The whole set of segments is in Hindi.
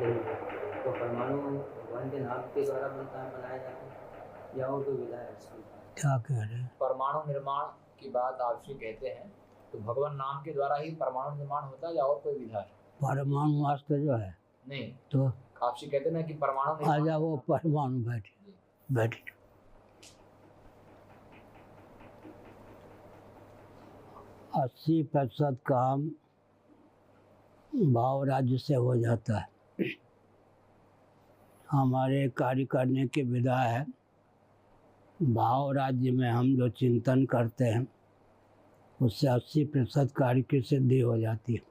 तो परमाणु भगवान के नाम के द्वारा बनाया जाता है या और कोई विधा है इसकी? क्या कह रहे हैं? परमाणु निर्माण की बात आप श्री कहते हैं, तो भगवान नाम के द्वारा ही परमाणु निर्माण होता है या और कोई विधा है? परमाणु अस्त्र जो है नहीं, तो आप श्री कहते ना कि परमाणु आ निर्माण। जा वो परमाणु बैठे बैठे 80% काम भाव राज्य से हो जाता है। हमारे कार्य करने की विधा है, भाव राज्य में हम जो चिंतन करते हैं उससे 80% कार्य की सिद्धि हो जाती है।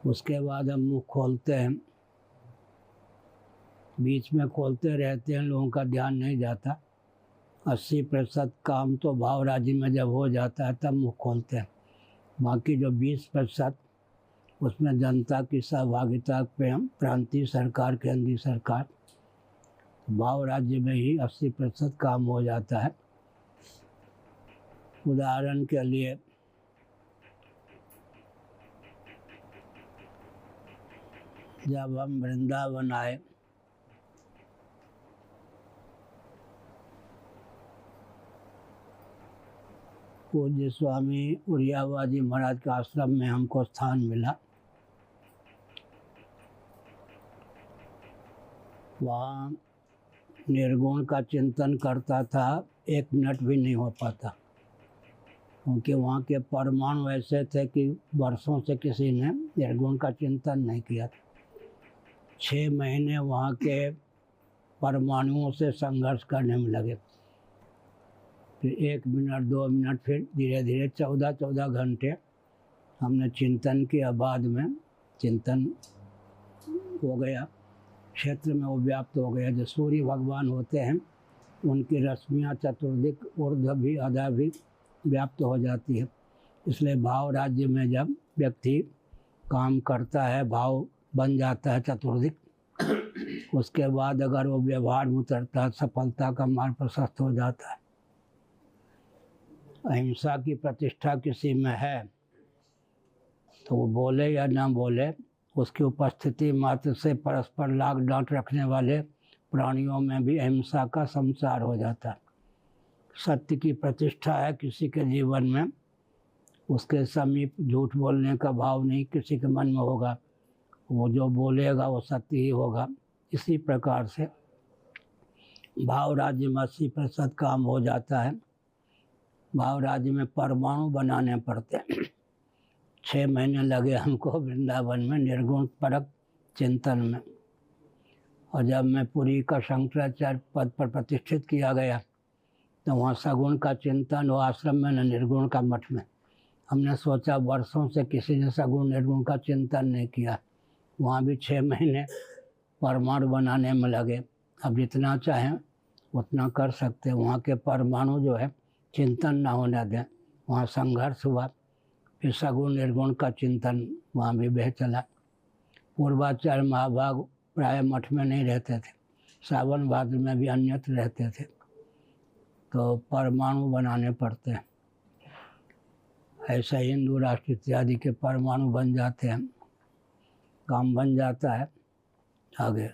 उसके बाद हम मुँह खोलते हैं, बीच में खोलते रहते हैं, लोगों का ध्यान नहीं जाता। 80% काम तो भाव राज्य में जब हो जाता है तब मुँह खोलते हैं। बाकी जो 20% उसमें जनता की सहभागिता पे हम प्रांतीय सरकार, केंद्रीय सरकार, भाव राज्य में ही 80% काम हो जाता है। उदाहरण के लिए जब हम वृंदावन आए पूज्य स्वामी उरियाबाजी महाराज के आश्रम में हमको स्थान मिला। वहाँ निर्गुण का चिंतन करता था, 1 मिनट भी नहीं हो पाता, क्योंकि वहाँ के परमाणु ऐसे थे कि वर्षों से किसी ने निर्गुण का चिंतन नहीं किया था। 6 महीने वहाँ के परमाणुओं से संघर्ष करने में लगे, फिर 1 मिनट 2 मिनट, फिर धीरे धीरे 14 घंटे हमने चिंतन किया। बाद में चिंतन हो गया, क्षेत्र में वो व्याप्त हो गया। जो सूर्य भगवान होते हैं उनकी रश्मियाँ चतुर्दिक ऊर्ध्व भी अधा भी व्याप्त हो जाती है। इसलिए भाव राज्य में जब व्यक्ति काम करता है, भाव बन जाता है चतुर्दिक, उसके बाद अगर वो व्यवहार में उतरता है, सफलता का मार्ग प्रशस्त हो जाता है। अहिंसा की प्रतिष्ठा किसी में है तो वो बोले या ना बोले, उसकी उपस्थिति मात्र से परस्पर लाग डांट रखने वाले प्राणियों में भी अहिंसा का संचार हो जाता है। सत्य की प्रतिष्ठा है किसी के जीवन में, उसके समीप झूठ बोलने का भाव नहीं किसी के मन में होगा, वो जो बोलेगा वो सत्य ही होगा। इसी प्रकार से भाव राज्य में 80% काम हो जाता है। भाव राज्य में परमाणु बनाने पड़ते हैं। 6 महीने लगे हमको वृंदावन में निर्गुण परक चिंतन में। और जब मैं पुरी का शंकराचार्य पद पर प्रतिष्ठित किया गया तो वहाँ सगुण का चिंतन हो आश्रम में, न निर्गुण का मठ में। हमने सोचा वर्षों से किसी ने सगुण निर्गुण का चिंतन नहीं किया। वहाँ भी 6 महीने परमाणु बनाने में लगे। अब जितना चाहें उतना कर सकते। वहाँ के परमाणु जो है चिंतन ना होने दें, वहाँ संघर्ष हुआ। फिर सगुण निर्गुण का चिंतन वहाँ भी बह चला। पूर्वाचार्य महाभाग प्राय मठ में नहीं रहते थे, सावन भाद्र में भी अन्यत्र रहते थे, तो परमाणु बनाने पड़ते हैं। ऐसा हिंदू राष्ट्र इत्यादि के परमाणु बन जाते हैं, काम बन जाता है आगे।